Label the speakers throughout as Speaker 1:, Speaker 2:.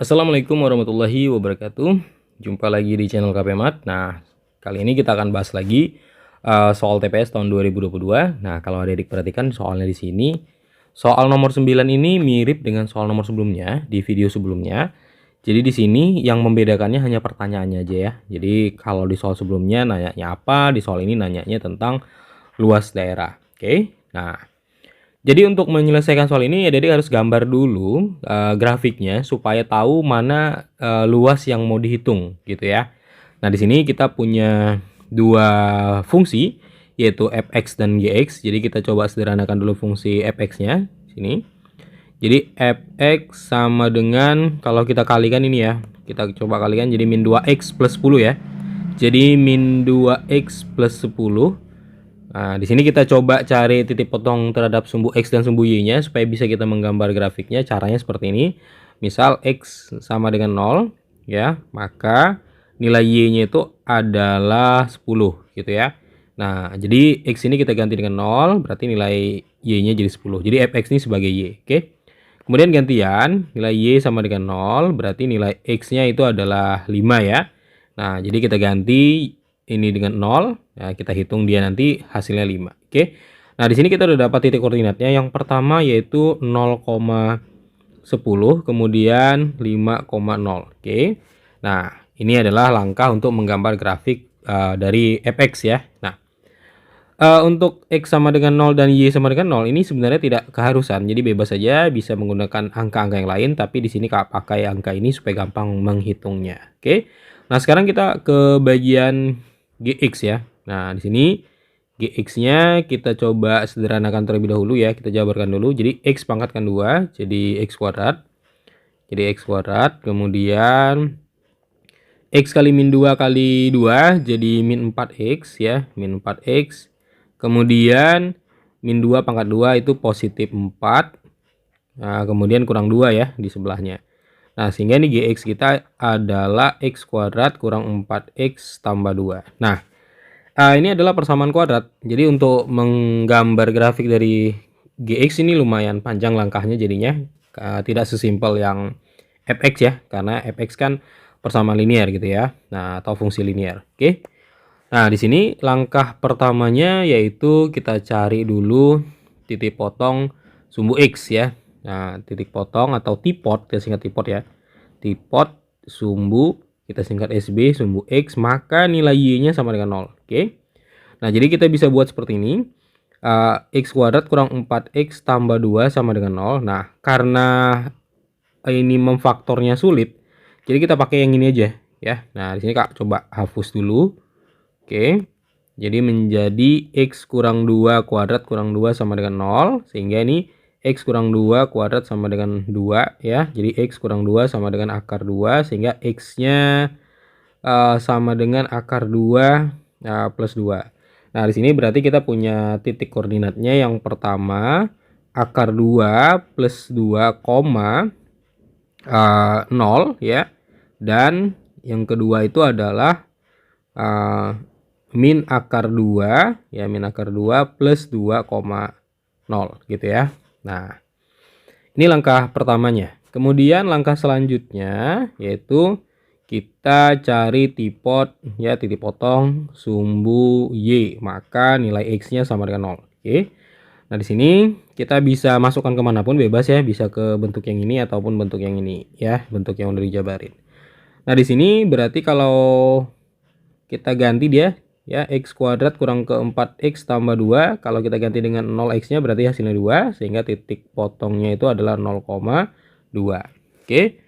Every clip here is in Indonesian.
Speaker 1: Assalamualaikum warahmatullahi wabarakatuh. Jumpa lagi di channel KP Mat. Nah, kali ini kita akan bahas lagi soal TPS tahun 2022. Nah, kalau adik-adik perhatikan soalnya di sini, soal nomor 9 ini mirip dengan soal nomor sebelumnya di video sebelumnya. Jadi di sini yang membedakannya hanya pertanyaannya aja ya. Jadi kalau di soal sebelumnya nanyanya apa, di soal ini nanyanya tentang luas daerah. Oke. Nah, jadi untuk menyelesaikan soal ini ya Dede harus gambar dulu grafiknya supaya tahu mana luas yang mau dihitung gitu ya. Nah, di sini kita punya dua fungsi yaitu fx dan gx. Jadi kita coba sederhanakan dulu fungsi fx-nya sini. Jadi fx sama dengan kalau kita kalikan ini ya. Kita coba kalikan jadi min 2x plus 10 ya. Jadi min 2x plus 10. Nah, di sini kita coba cari titik potong terhadap sumbu X dan sumbu Y-nya supaya bisa kita menggambar grafiknya. Caranya seperti ini. Misal X sama dengan 0 ya, maka nilai Y-nya itu adalah 10 gitu ya. Nah, jadi X ini kita ganti dengan 0, berarti nilai Y-nya jadi 10. Jadi fx ini sebagai Y, oke. Kemudian gantian, nilai Y sama dengan 0, berarti nilai X-nya itu adalah 5 ya. Nah, jadi kita ganti ini dengan 0, ya kita hitung dia nanti hasilnya 5. Oke. Nah, di sini kita udah dapat titik koordinatnya. Yang pertama yaitu 0,10 kemudian 5,0. Oke. Nah, ini adalah langkah untuk menggambar grafik dari fx ya. Nah, untuk X sama dengan 0 dan Y sama dengan 0 ini sebenarnya tidak keharusan. Jadi bebas saja bisa menggunakan angka-angka yang lain, tapi di sini pakai angka ini supaya gampang menghitungnya. Oke. Nah, sekarang kita ke bagian GX ya. Nah, di sini GX-nya kita coba sederhanakan terlebih dahulu ya. Kita jabarkan dulu. Jadi X pangkatkan 2, jadi X kuadrat. Jadi X kuadrat, kemudian X kali min 2 kali 2, jadi min 4X ya. Min 4X. Kemudian min 2 pangkat 2 itu positif 4. Nah, kemudian kurang 2 ya di sebelahnya. Nah, sehingga ini GX kita adalah X kuadrat kurang 4X tambah 2. Nah, ini adalah persamaan kuadrat. Jadi untuk menggambar grafik dari GX ini lumayan panjang langkahnya jadinya. Tidak sesimpel yang fx ya. Karena fx kan persamaan linear gitu ya. Nah, atau fungsi linear. Oke. Nah, di sini langkah pertamanya yaitu kita cari dulu titik potong sumbu X ya. Nah, titik potong atau tipot, kita singkat tipot ya. Tipot sumbu, kita singkat SB, sumbu X, maka nilai Y-nya sama dengan 0. Oke. Nah, jadi kita bisa buat seperti ini. X kuadrat kurang 4X tambah 2 sama dengan 0. Nah, karena ini memfaktornya sulit, jadi kita pakai yang ini aja ya. Nah, di sini Kak coba hapus dulu. Oke. Jadi menjadi X kurang 2 kuadrat kurang 2 sama dengan 0. Sehingga ini X kurang 2 kuadrat sama dengan 2 ya. Jadi X kurang 2 sama dengan akar 2. Sehingga X-nya sama dengan akar 2 plus 2. Nah, di sini berarti kita punya titik koordinatnya. Yang pertama akar 2 plus 2, 0 ya. Dan yang kedua itu adalah min akar 2 ya, min akar 2 plus 2,0 gitu ya. Nah, ini langkah pertamanya. Kemudian langkah selanjutnya yaitu kita cari tipot ya, titik potong sumbu Y, maka nilai X-nya sama dengan 0. Oke. Nah, di sini kita bisa masukkan kemanapun bebas ya, bisa ke bentuk yang ini ataupun bentuk yang ini ya, bentuk yang udah dijabarin. Nah, di sini berarti kalau kita ganti dia ya, X kuadrat kurang ke 4X tambah 2, kalau kita ganti dengan 0X-nya berarti hasilnya 2, sehingga titik potongnya itu adalah 0,2. Oke.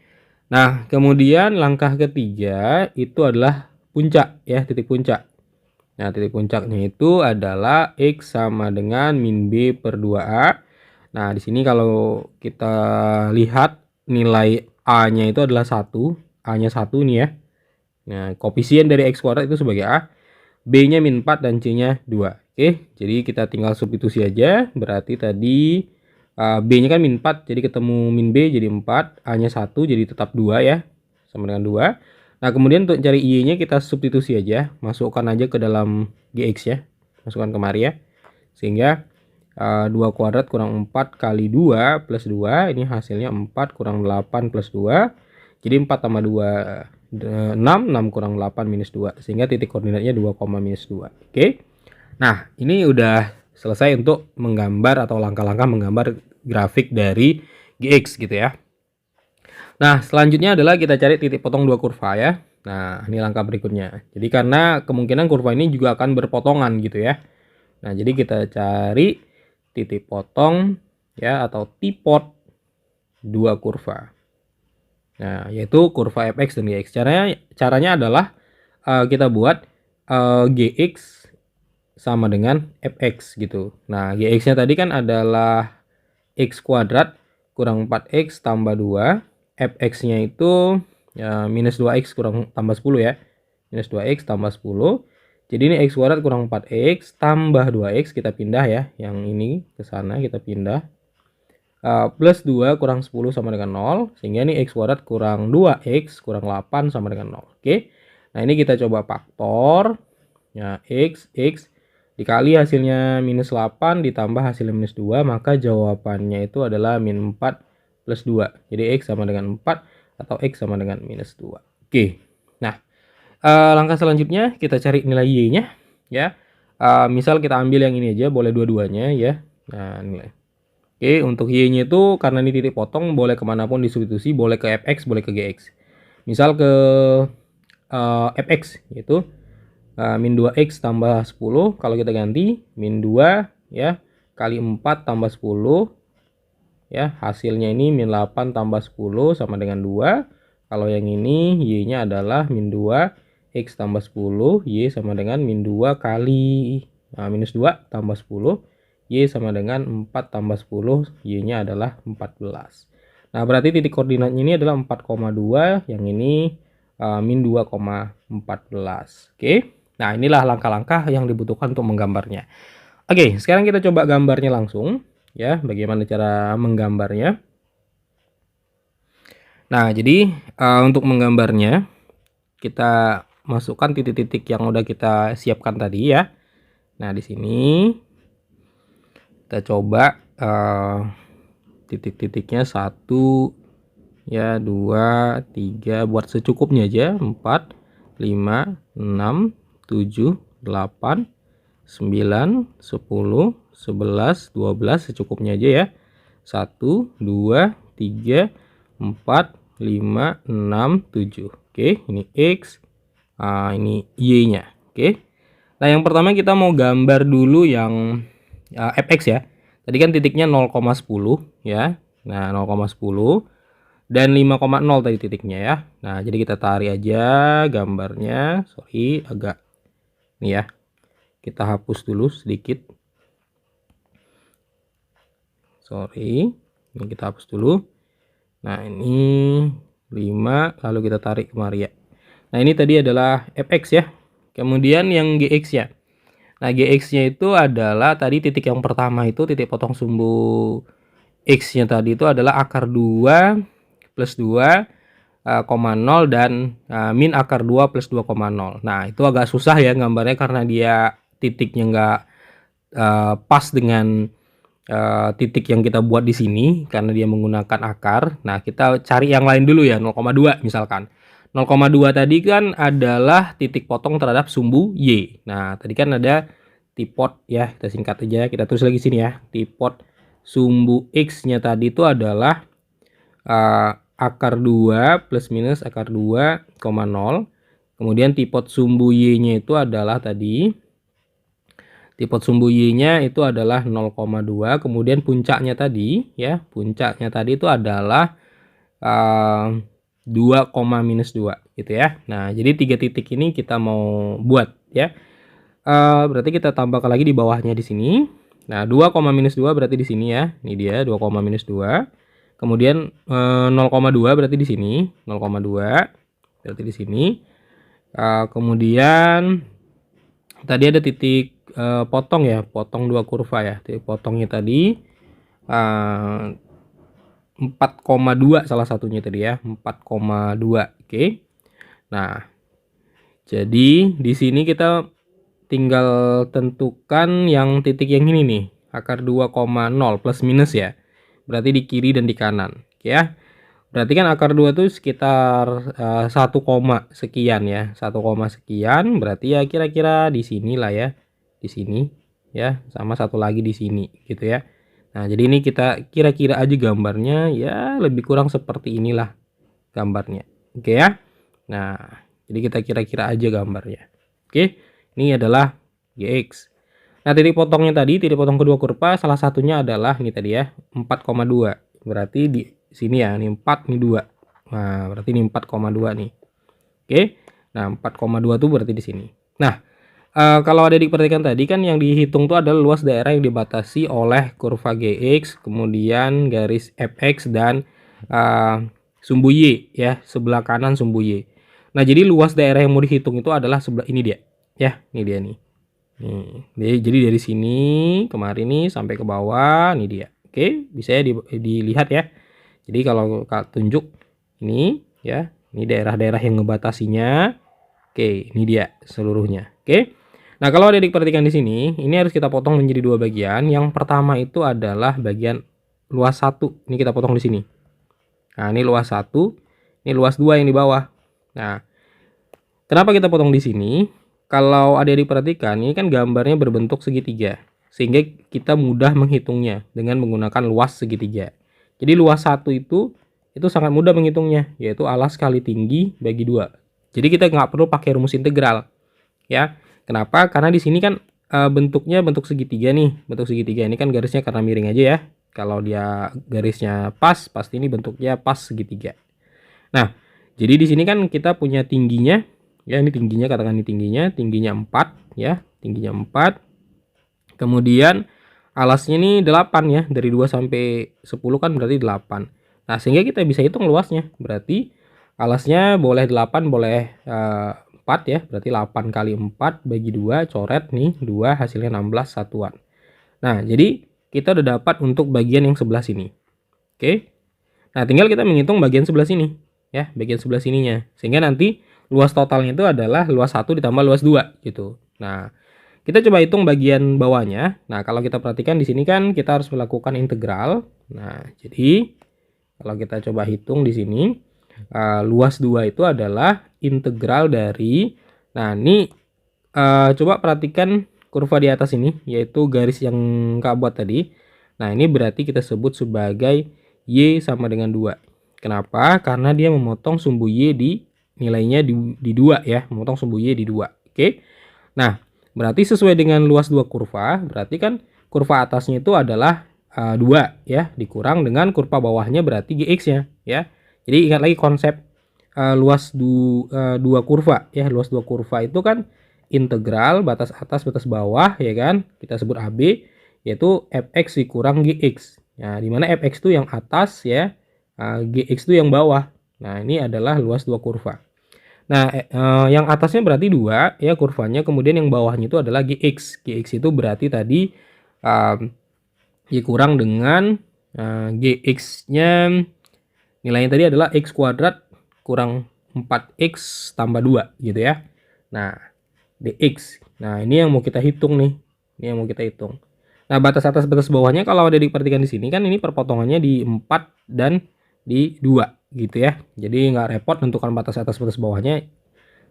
Speaker 1: Nah, kemudian langkah ketiga itu adalah puncak ya, titik puncak. Nah, titik puncaknya itu adalah X sama dengan min B per 2A. Nah, di sini kalau kita lihat nilai A-nya itu adalah 1. A-nya 1 nih ya. Nah, koefisien dari X kuadrat itu sebagai A. B-nya min 4 dan C-nya 2. Oke, jadi kita tinggal substitusi aja. Berarti tadi B-nya kan min 4, jadi ketemu min B jadi 4. A-nya 1, jadi tetap 2 ya. Sama dengan 2. Nah, kemudian untuk cari Y-nya kita substitusi aja. Masukkan aja ke dalam GX ya. Masukkan kemari ya. Sehingga 2 kuadrat kurang 4 kali 2 plus 2. Ini hasilnya 4 kurang 8 plus 2. Jadi 4 tambah 2 6 kurang 8 minus 2, sehingga titik koordinatnya 2, minus 2. Oke. Nah, ini udah selesai untuk menggambar atau langkah-langkah menggambar grafik dari GX gitu ya. Nah, selanjutnya adalah kita cari titik potong dua kurva ya. Nah, ini langkah berikutnya. Jadi karena kemungkinan kurva ini juga akan berpotongan gitu ya. Nah, jadi kita cari titik potong ya atau tipot dua kurva. Nah, yaitu kurva fx dan gx. Caranya adalah kita buat gx sama dengan fx gitu. Nah, gx-nya tadi kan adalah x kuadrat kurang 4x tambah 2. Fx-nya itu ya, minus 2x kurang tambah 10 ya. Minus 2x tambah 10. Jadi ini x kuadrat kurang 4x tambah 2x, kita pindah ya. Yang ini ke sana kita pindah. Plus 2 kurang 10 sama dengan 0. Sehingga ini x kuadrat kurang 2x kurang 8 sama dengan 0. Oke. Nah, ini kita coba faktor. Ya, x dikali hasilnya minus 8 ditambah hasilnya minus 2. Maka jawabannya itu adalah min 4 plus 2. Jadi x sama dengan 4 atau x sama dengan minus 2. Oke. Nah, langkah selanjutnya kita cari nilai y-nya ya. Misal kita ambil yang ini aja, boleh dua-duanya ya. Nah, nilai. Oke, untuk y-nya itu karena ini titik potong, boleh kemanapun disubstitusi, boleh ke fx, boleh ke gx. Misal ke fx, yaitu min 2x tambah 10, kalau kita ganti min 2 ya, kali 4 tambah 10 ya, hasilnya ini min 8 tambah 10 sama dengan 2. Kalau yang ini y-nya adalah min 2 x tambah 10, y sama dengan min 2 kali minus 2 tambah 10, y sama dengan 4 tambah 10, y-nya adalah 14. Nah, berarti titik koordinatnya ini adalah 4,2, yang ini min 2,14. Oke. Nah, inilah langkah-langkah yang dibutuhkan untuk menggambarnya. Oke, sekarang kita coba gambarnya langsung ya, bagaimana cara menggambarnya. Nah, jadi untuk menggambarnya kita masukkan titik-titik yang udah kita siapkan tadi ya. Nah, di sini kita coba titik-titiknya 1 ya, 2, 3, buat secukupnya aja. 4, 5, 6, 7, 8, 9, 10, 11, 12, secukupnya aja ya. 1, 2, 3, 4, 5, 6, 7. Oke, ini x, ini y-nya. Oke. Nah, yang pertama kita mau gambar dulu yang fx ya. Tadi kan titiknya 0,10 ya. Nah, 0,10 dan 5,0 tadi titiknya ya. Nah, jadi kita tarik aja gambarnya. Sorry, agak nih ya. Kita hapus dulu sedikit. Sorry, ini kita hapus dulu. Nah, ini 5, lalu kita tarik kemari ya. Nah, ini tadi adalah fx ya. Kemudian yang gx ya. Nah, gx-nya itu adalah tadi titik yang pertama itu titik potong sumbu x-nya tadi itu adalah akar 2 plus 2, 0 dan min akar 2 plus 2,0. Nah, itu agak susah ya gambarnya karena dia titiknya nggak pas dengan titik yang kita buat di sini karena dia menggunakan akar. Nah, kita cari yang lain dulu ya, 0,2 misalkan. 0,2 tadi kan adalah titik potong terhadap sumbu y. Nah, tadi kan ada tipot ya, kita singkat aja, kita tulis lagi sini ya. Tipot sumbu x-nya tadi itu adalah akar 2 plus minus akar 2,0. Kemudian tipot sumbu y-nya itu adalah tadi, tipot sumbu y-nya itu adalah 0,2. Kemudian puncaknya tadi ya, puncaknya tadi itu adalah 2, minus 2 gitu ya. Nah, jadi 3 titik ini kita mau buat ya. Berarti kita tambahkan lagi di bawahnya di sini. Nah, 2, minus 2 berarti di sini ya. Ini dia 2, minus 2. Kemudian 0,2 berarti di sini, 0,2 berarti di sini. Kemudian tadi ada titik potong ya, potong dua kurva ya. Titik potongnya tadi 4,2 salah satunya tadi ya, 4,2. Oke. Nah, jadi di sini kita tinggal tentukan yang titik yang ini nih, akar 2,0 plus minus ya. Berarti di kiri dan di kanan. Oke ya. Berarti kan akar 2 tuh sekitar 1 koma sekian ya. 1 koma sekian berarti ya kira-kira di sini lah ya. Di sini ya, sama satu lagi di sini gitu ya. Nah, jadi ini kita kira-kira aja gambarnya ya lebih kurang seperti inilah gambarnya. Oke ya. Nah, jadi kita kira-kira aja gambarnya. Oke. Ini adalah GX. Nah, titik potongnya tadi, titik potong kedua kurva salah satunya adalah ini tadi ya, 4,2. Berarti di sini ya, ini 4, ini 2. Nah, berarti ini 4,2 nih. Oke. Nah, 4,2 tuh berarti di sini. Nah, kalau ada diperhatikan tadi kan yang dihitung tuh adalah luas daerah yang dibatasi oleh kurva GX, kemudian garis FX dan sumbu Y ya, sebelah kanan sumbu Y. Nah, jadi luas daerah yang mau dihitung itu adalah sebelah ini dia. Ya, ini dia nih. Jadi dari sini kemarin nih sampai ke bawah, ini dia. Oke, bisa ya dilihat ya. Jadi kalau tunjuk ini ya, ini daerah-daerah yang ngebatasinya. Oke, ini dia seluruhnya. Oke. Nah, kalau ada diperhatikan di sini, ini harus kita potong menjadi dua bagian. Yang pertama itu adalah bagian luas 1. Ini kita potong di sini. Nah, ini luas 1, ini luas 2 yang di bawah. Nah, kenapa kita potong di sini? Kalau ada diperhatikan, ini kan gambarnya berbentuk segitiga, sehingga kita mudah menghitungnya dengan menggunakan luas segitiga. Jadi luas 1 itu sangat mudah menghitungnya, yaitu alas kali tinggi bagi 2. Jadi kita nggak perlu pakai rumus integral. Ya, kenapa? Karena di sini kan bentuknya bentuk segitiga nih. Bentuk segitiga ini kan garisnya karena miring aja ya. Kalau dia garisnya pas, pasti ini bentuknya pas segitiga. Nah, jadi di sini kan kita punya tingginya. Ya, ini tingginya, katakan ini tingginya 4 ya, tingginya 4. Kemudian alasnya ini 8 ya, dari 2 sampai 10 kan berarti 8. Nah, sehingga kita bisa hitung luasnya. Berarti alasnya boleh 8, boleh 4 ya, berarti 8 kali 4 bagi 2, coret nih, 2 hasilnya 16 satuan. Nah, jadi kita udah dapat untuk bagian yang sebelah sini. Oke. Nah, tinggal kita menghitung bagian sebelah sini ya, bagian sebelah sininya. Sehingga nanti luas totalnya itu adalah luas 1 ditambah luas 2 gitu. Nah, kita coba hitung bagian bawahnya. Nah, kalau kita perhatikan di sini kan kita harus melakukan integral. Nah, jadi kalau kita coba hitung di sini, luas 2 itu adalah integral dari, nah ini coba perhatikan kurva di atas ini, yaitu garis yang Kak buat tadi. Nah, ini berarti kita sebut sebagai Y sama dengan 2. Kenapa? Karena dia memotong sumbu Y di nilainya di 2 ya, memotong sumbu Y di 2. Oke. Nah, berarti sesuai dengan luas 2 kurva, berarti kan kurva atasnya itu adalah 2 ya, dikurang dengan kurva bawahnya berarti GX-nya ya. Jadi ingat lagi konsep luas 2 kurva ya. Luas 2 kurva itu kan integral batas atas batas bawah ya kan, kita sebut AB, yaitu fx dikurang gx. Nah, dimana fx itu yang atas ya, gx itu yang bawah. Nah, ini adalah luas 2 kurva. Nah, yang atasnya berarti 2 ya kurvanya, kemudian yang bawahnya itu adalah gx. Gx itu berarti tadi dikurang dengan gx-nya nilainya tadi adalah x kuadrat kurang 4x tambah 2 gitu ya. Nah, dx. Nah, ini yang mau kita hitung nih. Ini yang mau kita hitung. Nah, batas atas batas bawahnya kalau ada diperhatikan di sini kan ini perpotongannya di 4 dan di 2 gitu ya. Jadi nggak repot menentukan batas atas batas bawahnya.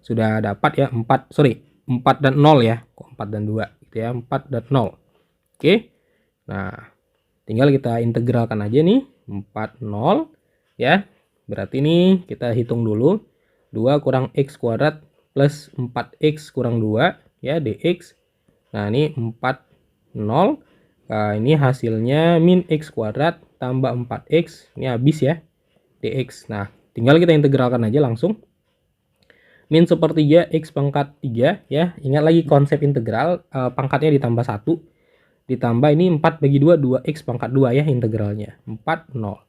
Speaker 1: Sudah dapat ya 4 dan 0 ya. Kok 4 dan 2 gitu ya. 4 dan 0. Oke. Nah, tinggal kita integralkan aja nih. 4 0 ya. Berarti ini kita hitung dulu. 2 kurang x kuadrat plus 4x kurang 2 ya dx. Nah, ini 4 0. Nah, ini hasilnya min x kuadrat tambah 4x. Ini habis ya dx. Nah, tinggal kita integralkan aja langsung. Min sepertiga x pangkat 3 ya. Ingat lagi konsep integral, pangkatnya ditambah 1. Ditambah ini 4 bagi 2, 2x pangkat 2 ya integralnya. 4 0.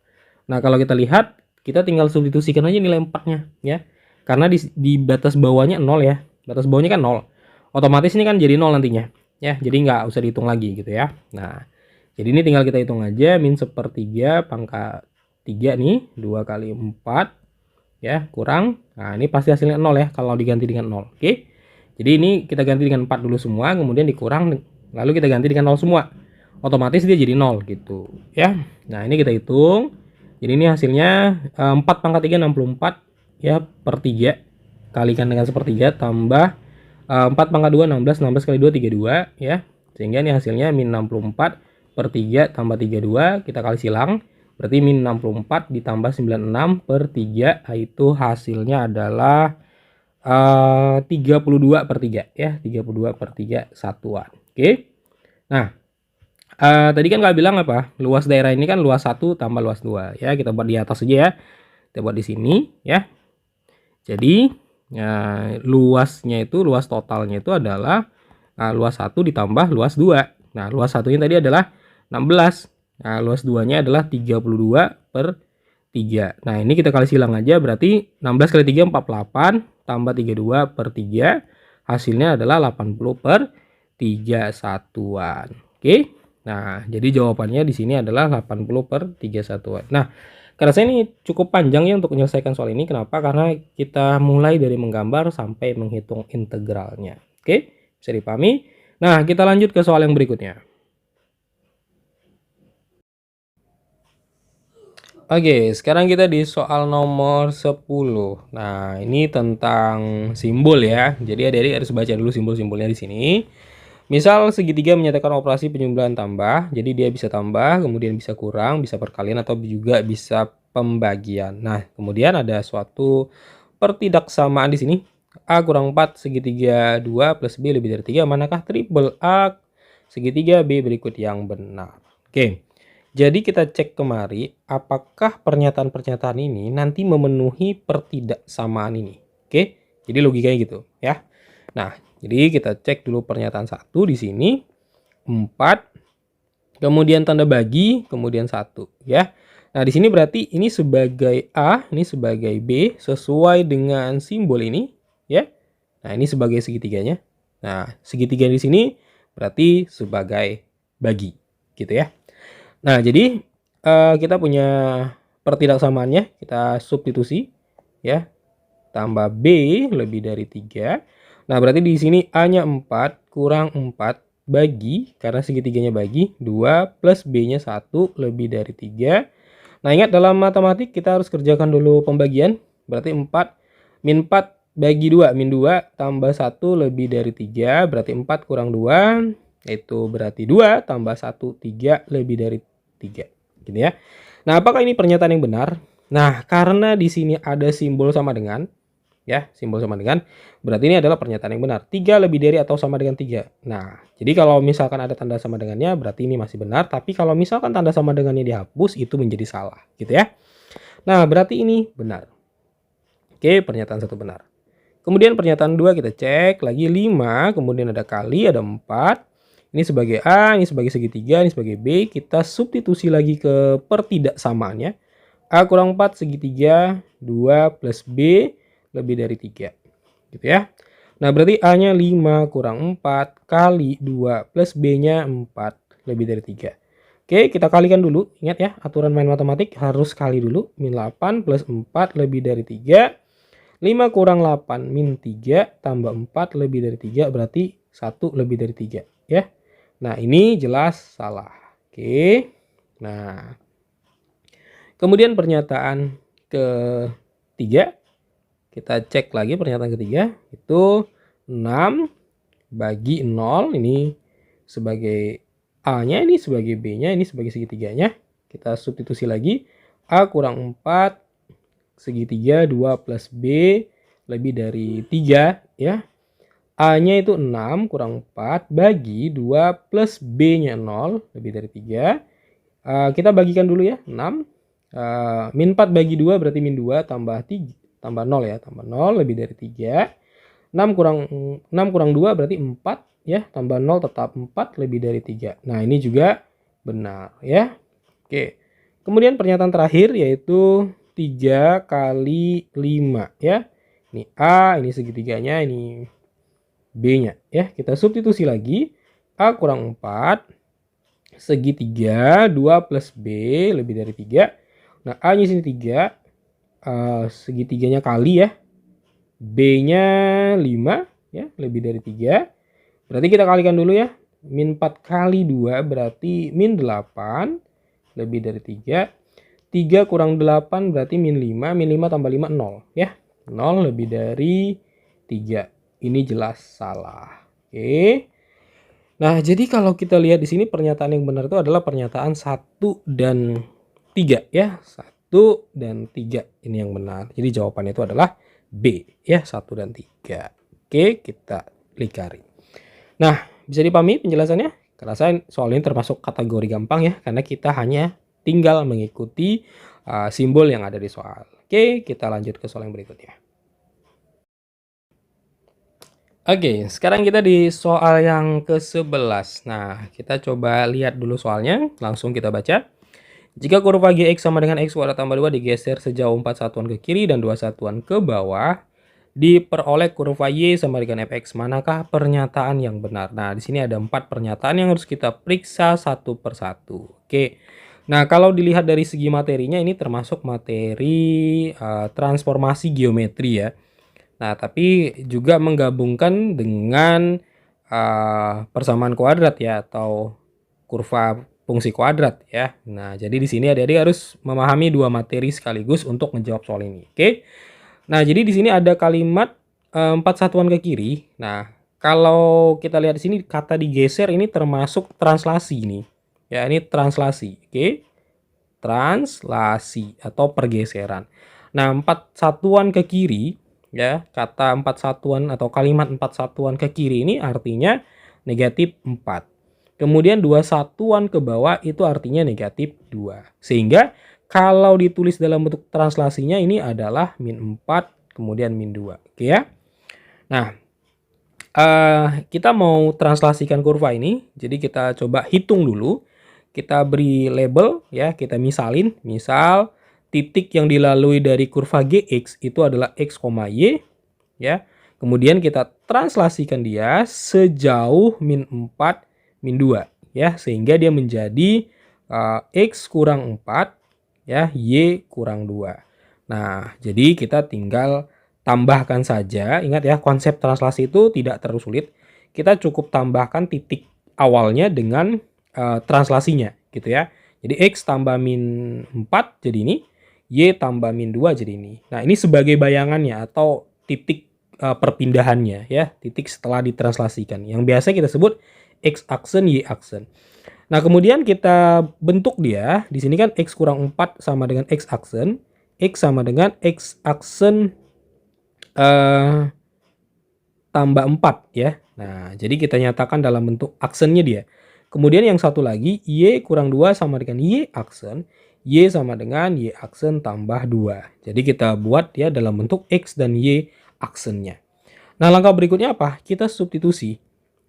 Speaker 1: Nah, kalau kita lihat, kita tinggal substitusikan aja nilai 4-nya ya. Karena di batas bawahnya 0 ya. Batas bawahnya kan 0. Otomatis ini kan jadi 0 nantinya. Ya, jadi nggak usah dihitung lagi gitu ya. Nah, jadi ini tinggal kita hitung aja. Min sepertiga pangkat 3 nih. 2 kali 4. Ya, kurang. Nah, ini pasti hasilnya 0 ya. Kalau diganti dengan 0. Oke. Jadi ini kita ganti dengan 4 dulu semua. Kemudian dikurang. Lalu kita ganti dengan 0 semua. Otomatis dia jadi 0 gitu. Ya. Nah, ini kita hitung. Jadi ini hasilnya 4 pangkat 3 64 ya per 3. Kalikan dengan sepertiga tambah 4 pangkat 2 16, 16 kali 2 32 ya. Sehingga ini hasilnya min 64 per 3 tambah 32, kita kali silang. Berarti min 64 ditambah 96 per 3, itu hasilnya adalah 32 per 3 ya. 32 per 3 satuan. Oke. Nah, tadi kan nggak bilang apa? Luas daerah ini kan luas 1 tambah luas 2 ya. Kita buat di atas saja ya. Kita buat di sini ya. Jadi luasnya itu, luas totalnya itu adalah luas 1 ditambah luas 2. Nah, luas satunya tadi adalah 16. Nah, luas 2-nya adalah 32 per 3. Nah, ini kita kali silang aja, berarti 16 kali 3 48 tambah 32 per 3. Hasilnya adalah 80 per 3 satuan. Oke. Nah, jadi jawabannya di sini adalah 80 per 3 satuan. Nah, karena saya ini cukup panjang ya untuk menyelesaikan soal ini. Kenapa? Karena kita mulai dari menggambar sampai menghitung integralnya. Oke, bisa dipahami? Nah, kita lanjut ke soal yang berikutnya. Oke, sekarang kita di soal nomor 10. Nah, ini tentang simbol ya. Jadi adik-adik harus baca dulu simbol-simbolnya di sini. Misal segitiga menyatakan operasi penjumlahan tambah, jadi dia bisa tambah, kemudian bisa kurang, bisa perkalian, atau juga bisa pembagian. Nah, kemudian ada suatu pertidaksamaan di sini. A kurang 4 segitiga 2 plus B lebih dari 3, manakah triple A segitiga B berikut yang benar? Oke, jadi kita cek kemari apakah pernyataan-pernyataan ini nanti memenuhi pertidaksamaan ini. Oke, jadi logikanya gitu ya. Nah, jadi kita cek dulu pernyataan 1 di sini 4, kemudian tanda bagi, kemudian 1 ya. Nah, di sini berarti ini sebagai A, ini sebagai B sesuai dengan simbol ini ya. Nah, ini sebagai segitiganya. Nah, segitiga di sini berarti sebagai bagi gitu ya. Nah, jadi kita punya pertidaksamaannya, kita substitusi ya. Tambah B lebih dari 3. Nah, berarti di sini A-nya 4 kurang 4 bagi, karena segitiganya bagi, 2 plus B-nya 1 lebih dari 3. Nah, ingat dalam matematik kita harus kerjakan dulu pembagian. Berarti 4 min 4 bagi 2, min 2 tambah 1 lebih dari 3. Berarti 4 kurang 2, itu berarti 2 tambah 1, 3 lebih dari 3. Gitu ya. Nah, apakah ini pernyataan yang benar? Nah, karena di sini ada simbol sama dengan, ya, simbol sama dengan, berarti ini adalah pernyataan yang benar. 3 lebih dari atau sama dengan 3. Nah, jadi kalau misalkan ada tanda sama dengannya, berarti ini masih benar. Tapi kalau misalkan tanda sama dengannya dihapus, itu menjadi salah, gitu ya. Nah, berarti ini benar. Oke, pernyataan 1 benar. Kemudian pernyataan 2 kita cek lagi 5, kemudian ada kali, ada 4. Ini sebagai A, ini sebagai segitiga, ini sebagai B. Kita substitusi lagi ke pertidaksamaannya. A kurang 4 segitiga 2 plus B lebih dari 3 gitu ya. Nah, berarti A-nya 5 kurang 4 kali 2 plus B-nya 4 lebih dari 3. Oke, kita kalikan dulu. Ingat ya, aturan main matematik harus kali dulu. Min 8 plus 4 lebih dari 3. 5 kurang 8 min 3 tambah 4 lebih dari 3 berarti 1 lebih dari 3 ya. Nah, ini jelas salah. Oke. Nah, kemudian pernyataan ketiga, kita cek lagi pernyataan ketiga, itu 6 bagi 0, ini sebagai A-nya, ini sebagai B-nya, ini sebagai segitiganya. Kita substitusi lagi, A kurang 4, segitiga 2 plus B lebih dari 3 ya. A-nya itu 6 kurang 4 bagi 2 plus B-nya 0 lebih dari 3. Kita bagikan dulu ya, 6. Min 4 bagi 2 berarti min 2 tambah 3. Tambah 0 ya, tambah 0 lebih dari 3. 6 kurang 2 berarti 4 ya, tambah 0 tetap 4 lebih dari 3. Nah, ini juga benar ya. Oke. Kemudian pernyataan terakhir yaitu 3 kali 5 ya. Ini A, ini segitiganya, ini B-nya ya. Kita substitusi lagi. A kurang 4 segitiga 2 plus B lebih dari 3. Nah, A-nya sini 3. Segitiganya kali ya, B-nya 5 ya, lebih dari 3. Berarti kita kalikan dulu ya, min 4 kali 2 berarti min 8 lebih dari 3 3 kurang 8 berarti min 5. Min 5 tambah 5, 0. Ya, 0 lebih dari 3. Ini jelas salah. Oke. Nah, jadi kalau kita lihat di sini pernyataan yang benar itu adalah pernyataan 1 dan 3 ya. 1 dan 3 ini yang benar. Jadi jawabannya itu adalah B ya, 1 dan 3. Oke, kita lingkari. Nah, bisa dipahami penjelasannya? Karena soal ini termasuk kategori gampang ya, karena kita hanya tinggal mengikuti simbol yang ada di soal. Oke, kita lanjut ke soal yang berikutnya. Oke, sekarang kita di soal yang ke-11. Nah, kita coba lihat dulu soalnya, langsung kita baca. Jika kurva Gx sama dengan X kuadrat tambah 2 digeser sejauh 4 satuan ke kiri dan 2 satuan ke bawah, diperoleh kurva Y sama dengan fx. Manakah pernyataan yang benar? Nah, di sini ada 4 pernyataan yang harus kita periksa satu persatu. Oke. Nah, kalau dilihat dari segi materinya ini termasuk materi transformasi geometri ya. Nah, tapi juga menggabungkan dengan persamaan kuadrat ya, atau kurva fungsi kuadrat ya. Nah, jadi di sini adik-adik harus memahami dua materi sekaligus untuk menjawab soal ini. Oke. Nah, jadi di sini ada kalimat 4 satuan ke kiri. Nah, kalau kita lihat di sini kata digeser ini termasuk translasi ini. Ya, ini translasi. Oke. Translasi atau pergeseran. Nah, 4 satuan ke kiri ya, kata 4 satuan atau kalimat 4 satuan ke kiri ini artinya negatif 4. Kemudian 2 satuan ke bawah itu artinya negatif 2. Sehingga kalau ditulis dalam bentuk translasinya ini adalah min 4 kemudian min 2. Oke ya. Nah, kita mau translasikan kurva ini. Jadi kita coba hitung dulu. Kita beri label ya, kita misalin. Misal titik yang dilalui dari kurva Gx itu adalah X, Y ya. Kemudian kita translasikan dia sejauh min 4 min 2 ya, sehingga dia menjadi X kurang 4 ya, Y kurang 2. Nah, jadi kita tinggal tambahkan saja. Ingat ya, konsep translasi itu tidak terlalu sulit. Kita cukup tambahkan titik awalnya dengan translasinya gitu ya. Jadi X tambah min 4 jadi ini, Y tambah min 2 jadi ini. Nah, ini sebagai bayangannya atau titik perpindahannya ya, titik setelah ditranslasikan. Yang biasa kita sebut X aksen, Y aksen. Nah, kemudian kita bentuk dia. Di sini kan X kurang 4 sama dengan X aksen. X sama dengan X aksen tambah 4 ya. Nah, jadi kita nyatakan dalam bentuk aksennya dia. Kemudian yang satu lagi, Y kurang 2 sama dengan Y aksen. Y sama dengan Y aksen tambah 2. Jadi kita buat ya dalam bentuk X dan Y aksennya. Nah, langkah berikutnya apa? Kita substitusi.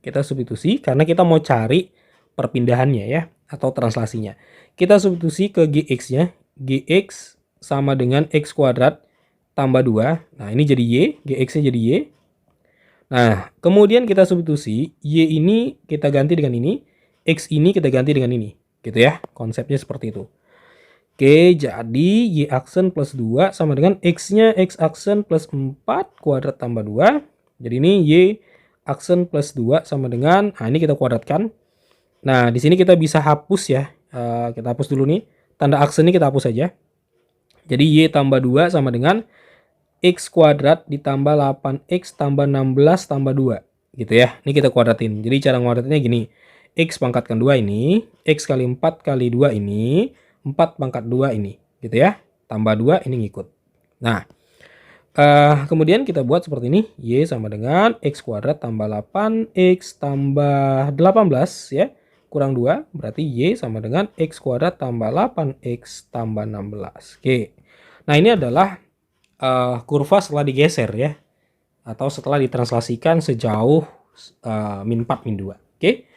Speaker 1: Kita substitusi karena kita mau cari perpindahannya ya, atau translasinya. Kita substitusi ke Gx-nya. Gx sama dengan X kuadrat tambah 2. Nah, ini jadi Y. Gx-nya jadi Y. Nah, kemudian kita substitusi. Y ini kita ganti dengan ini. X ini kita ganti dengan ini. Gitu ya. Konsepnya seperti itu. Oke, jadi Y aksen plus 2 sama dengan X-nya X aksen plus 4 kuadrat tambah 2. Jadi ini Y aksen plus 2 sama dengan, nah ini kita kuadratkan. Nah, di sini kita bisa hapus ya. Kita hapus dulu nih. Tanda aksen ini kita hapus saja. Jadi Y tambah 2 sama dengan X kuadrat ditambah 8X tambah 16 tambah 2. Gitu ya. Ini kita kuadratin. Jadi cara kuadratinnya gini. X pangkatkan 2 ini. X kali 4 kali 2 ini. 4 pangkat 2 ini. Gitu ya. Tambah 2 ini ngikut. Nah, kemudian kita buat seperti ini. Y sama dengan X kuadrat tambah 8X tambah 18 ya. Kurang 2. Berarti Y sama dengan X kuadrat tambah 8X tambah 16. Oke. Nah, ini adalah kurva setelah digeser ya. Atau setelah ditranslasikan sejauh min 4 min 2. Oke.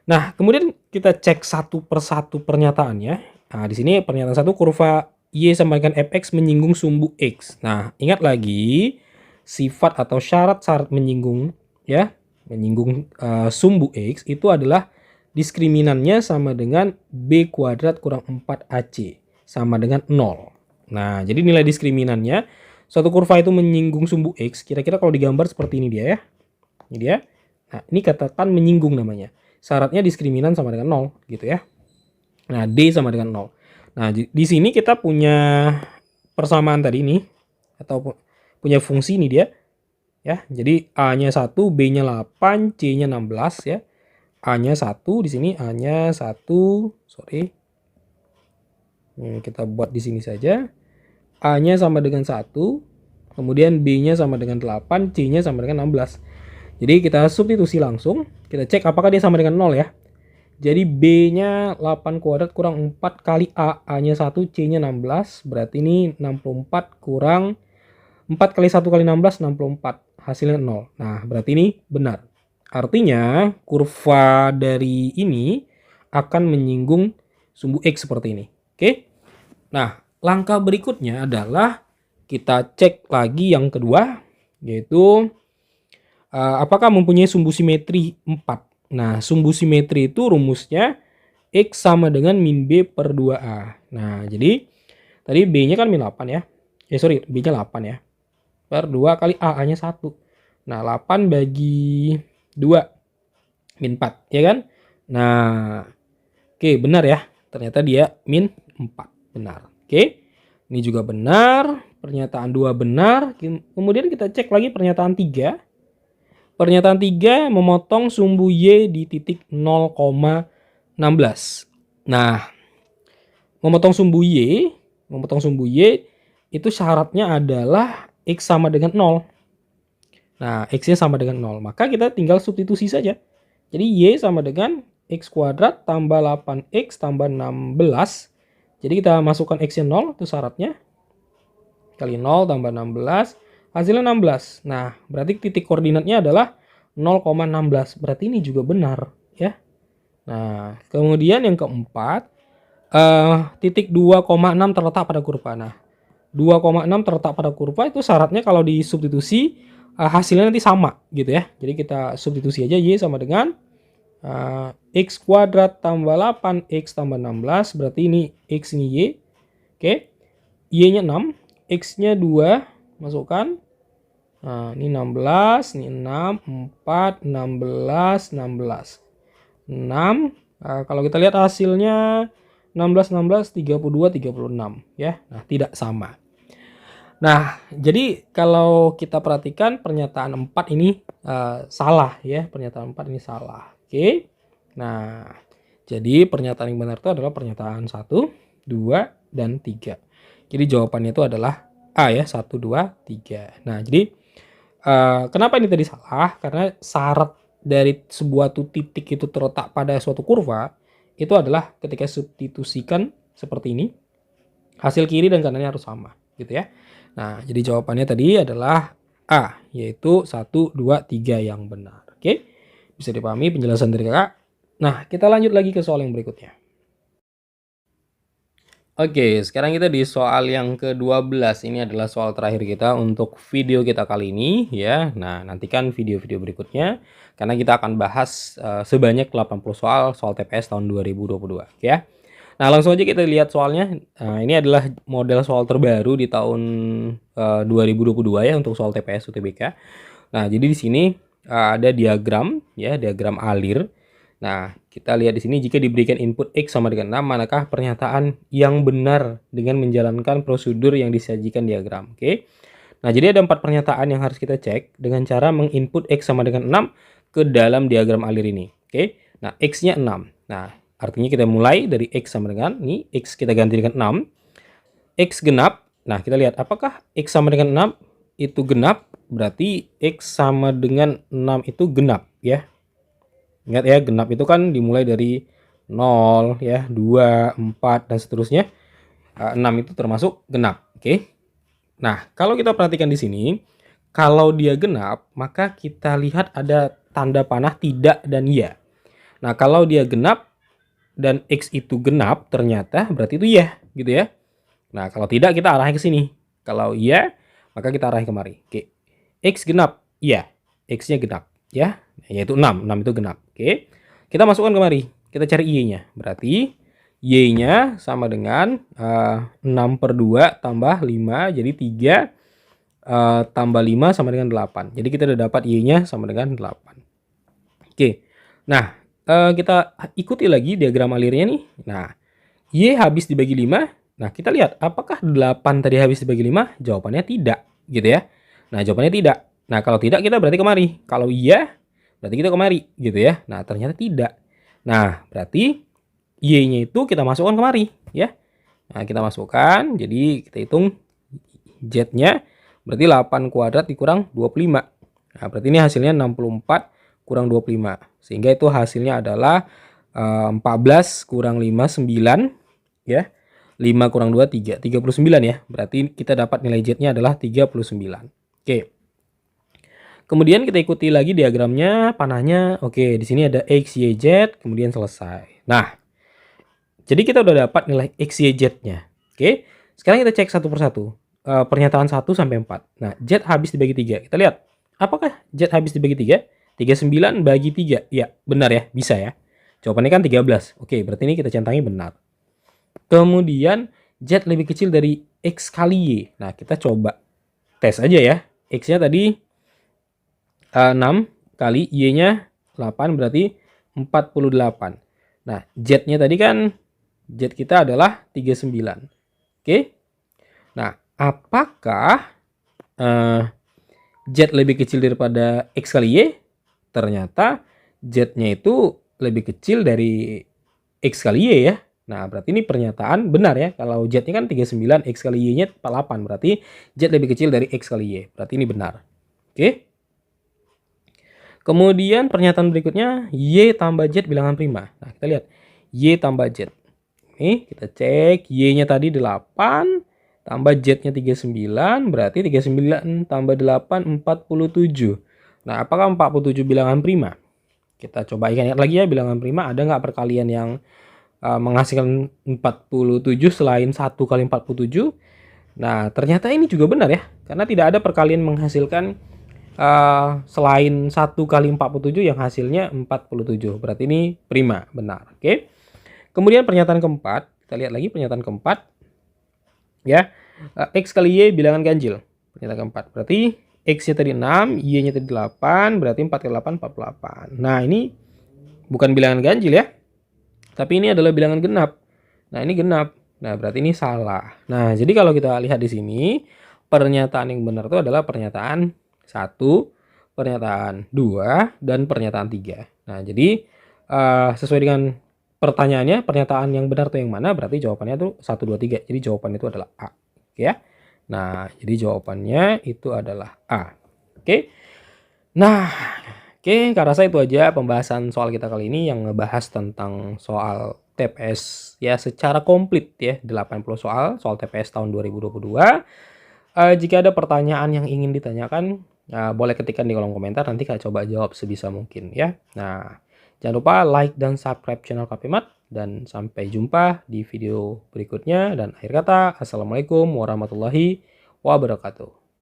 Speaker 1: Nah, kemudian kita cek satu persatu pernyataannya. Nah, di sini pernyataan 1 kurva Y sama dengan fx menyinggung sumbu X. Nah, ingat lagi sifat atau syarat-syarat menyinggung ya, menyinggung sumbu X itu adalah diskriminannya sama dengan B kuadrat kurang 4AC sama dengan 0. Nah, jadi nilai diskriminannya suatu kurva itu menyinggung sumbu X, kira-kira kalau digambar seperti ini dia ya. Ini dia. Nah, ini katakan menyinggung namanya. Syaratnya diskriminan sama dengan 0 gitu ya. Nah, D sama dengan 0. Nah, di sini kita punya persamaan tadi ini atau punya fungsi ini dia ya. Jadi A-nya 1, B-nya 8, C-nya 16 ya. A-nya 1 di sini, A-nya 1, sorry. Kita buat di sini saja. A-nya sama dengan 1, kemudian B-nya sama dengan 8, C-nya sama dengan 16. Jadi kita substitusi langsung, kita cek apakah dia sama dengan 0 ya. Jadi B-nya 8 kuadrat kurang 4 kali A, A-nya 1, C-nya 16, berarti ini 64 kurang 4 kali 1 kali 16, 64, hasilnya 0. Nah, berarti ini benar. Artinya, kurva dari ini akan menyinggung sumbu X seperti ini. Oke? Nah, langkah berikutnya adalah kita cek lagi yang kedua, yaitu apakah mempunyai sumbu simetri 4. Nah, sumbu simetri itu rumusnya X sama dengan min B per 2A. Nah, jadi tadi B-nya kan min 8 ya. Sorry, B-nya 8 ya. Per 2 kali A, A-nya 1. Nah, 8 bagi 2, min 4, ya kan? Nah, oke, benar ya. Ternyata dia min 4, benar. Oke, ini juga benar. Pernyataan 2 benar. Kemudian kita cek lagi pernyataan 3. Pernyataan 3 memotong sumbu Y di titik 0,16. Nah, memotong sumbu Y itu syaratnya adalah X sama dengan 0. Nah, X-nya sama dengan 0. Maka kita tinggal substitusi saja. Jadi Y sama dengan X kuadrat tambah 8X tambah 16. Jadi kita masukkan X-nya 0, itu syaratnya. Kali 0 tambah 16. Hasilnya 16. Nah, berarti titik koordinatnya adalah 0,16. Berarti ini juga benar ya. Nah, kemudian yang keempat, titik 2,6 terletak pada kurva. Nah, 2,6 terletak pada kurva itu syaratnya kalau disubstitusi hasilnya nanti sama gitu ya. Jadi kita substitusi aja Y sama dengan X kuadrat tambah 8X tambah 16. Berarti ini X ini Y. Oke. Y-nya 6. X-nya 2. Masukkan. Nah, ini 16, ini 6, 4, 16, 16. 6, kalau kita lihat hasilnya 16, 16, 32, 36 ya. Nah, tidak sama. Nah, jadi kalau kita perhatikan pernyataan 4 ini salah ya. Pernyataan 4 ini salah. Oke. Nah, jadi pernyataan yang benar itu adalah pernyataan 1, 2, dan 3. Jadi jawabannya itu adalah A ya, 1, 2, 3. Nah, jadi kenapa ini tadi salah? Karena syarat dari sebuah titik itu terletak pada suatu kurva itu adalah ketika substitusikan seperti ini, hasil kiri dan kanannya harus sama gitu ya. Nah, jadi jawabannya tadi adalah A, yaitu 1, 2, 3 yang benar. Oke, bisa dipahami penjelasan dari kakak. Nah, kita lanjut lagi ke soal yang berikutnya. Oke, sekarang kita di soal yang ke-12. Ini adalah soal terakhir kita untuk video kita kali ini ya. Nah, nantikan video-video berikutnya karena kita akan bahas sebanyak 80 soal TPS tahun 2022 ya. Nah, langsung aja kita lihat soalnya. Nah, ini adalah model soal terbaru di tahun 2022 ya untuk soal TPS UTBK. Nah, jadi di sini ada diagram ya, diagram alir. Nah, kita lihat di sini jika diberikan input X sama dengan 6, manakah pernyataan yang benar dengan menjalankan prosedur yang disajikan diagram. Oke. Nah, jadi ada 4 pernyataan yang harus kita cek dengan cara menginput X sama dengan 6 ke dalam diagram alir ini. Oke. Nah, X-nya 6. Nah, artinya kita mulai dari X sama dengan, ini X kita ganti dengan 6. X genap. Nah, kita lihat apakah X sama dengan 6 itu genap, berarti X sama dengan 6 itu genap ya. Ingat ya, genap itu kan dimulai dari 0 ya, 2, 4 dan seterusnya. 6 itu termasuk genap. Oke. Nah, kalau kita perhatikan di sini, kalau dia genap, maka kita lihat ada tanda panah tidak dan ya. Nah, kalau dia genap dan X itu genap, ternyata berarti itu ya, gitu ya. Nah, kalau tidak kita arahnya ke sini. Kalau iya, maka kita arahnya kemari. Oke. X genap, iya. X-nya genap ya, yaitu 6. 6 itu genap. Oke. Kita masukkan kemari. Kita cari Y-nya. Berarti Y-nya sama dengan 6 per 2 tambah 5. Jadi 3 tambah 5 sama dengan 8. Jadi kita udah dapat Y-nya sama dengan 8. Oke. Nah, kita ikuti lagi diagram alirnya nih. Nah, Y habis dibagi 5. Nah, kita lihat apakah 8 tadi habis dibagi 5? Jawabannya tidak, gitu ya. Nah, jawabannya tidak. Nah, kalau tidak kita berarti kemari. Kalau iya, berarti kita kemari, gitu ya. Nah, ternyata tidak. Nah, berarti Y-nya itu kita masukkan kemari, ya. Nah, kita masukkan, jadi kita hitung Z-nya, berarti 8 kuadrat dikurang 25. Nah, berarti ini hasilnya 64 kurang 25. Sehingga itu hasilnya adalah 14 kurang 5, 9, ya. 5 kurang 2, 3. 39 ya. Berarti kita dapat nilai Z-nya adalah 39. Oke. Kemudian kita ikuti lagi diagramnya, panahnya. Oke, di sini ada X, Y, Z, kemudian selesai. Nah, jadi kita udah dapat nilai X, Y, Z-nya. Oke. Sekarang kita cek satu persatu. Pernyataan 1 sampai 4. Nah, Z habis dibagi 3. Kita lihat. Apakah Z habis dibagi 3? 39 bagi 3. Ya, benar ya. Bisa ya. Jawabannya kan 13. Oke, berarti ini kita centangi benar. Kemudian Z lebih kecil dari X kali Y. Nah, kita coba tes aja ya. X-nya tadi 6 kali Y-nya 8 berarti 48. Nah, Z-nya tadi kan Z kita adalah 39. Oke. Nah, apakah Z lebih kecil daripada X kali Y? Ternyata Z-nya itu lebih kecil dari X kali Y ya. Nah, berarti ini pernyataan benar ya. Kalau Z-nya kan 39, X kali Y-nya 48. Berarti Z lebih kecil dari X kali Y. Berarti ini benar. Oke. Kemudian pernyataan berikutnya, Y tambah Z bilangan prima. Nah, kita lihat. Y tambah Z. Nih, kita cek. Y-nya tadi 8, tambah Z-nya 39, berarti 39 tambah 8, 47. Nah, apakah 47 bilangan prima? Kita coba ingat lagi ya, bilangan prima ada nggak perkalian yang menghasilkan 47 selain 1 kali 47? Nah, ternyata ini juga benar ya, karena tidak ada perkalian menghasilkan selain 1 kali 47 yang hasilnya 47. Berarti ini prima, benar. Oke. Kemudian pernyataan keempat, kita lihat lagi pernyataan keempat. Ya, X kali Y bilangan ganjil. Pernyataan keempat. Berarti X-nya tadi 6, Y-nya tadi 8, berarti 4 kali 8, 48. Nah, ini bukan bilangan ganjil ya. Tapi ini adalah bilangan genap. Nah, ini genap. Nah, berarti ini salah. Nah, jadi kalau kita lihat di sini, pernyataan yang benar itu adalah pernyataan 1, pernyataan 2, dan pernyataan 3. Nah, jadi sesuai dengan pertanyaannya, pernyataan yang benar itu yang mana? Berarti jawabannya itu 1, 2, 3. Jadi jawabannya itu adalah A. Oke ya. Nah, jadi jawabannya itu adalah A. Oke. Nah, oke, karena saya itu aja pembahasan soal kita kali ini yang ngebahas tentang soal TPS ya secara komplit ya, 80 soal TPS tahun 2022. Jika ada pertanyaan yang ingin ditanyakan, boleh ketikkan di kolom komentar, nanti Kak coba jawab sebisa mungkin ya. Nah, jangan lupa like dan subscribe channel KPMat, dan sampai jumpa di video berikutnya. Dan akhir kata, assalamualaikum warahmatullahi wabarakatuh.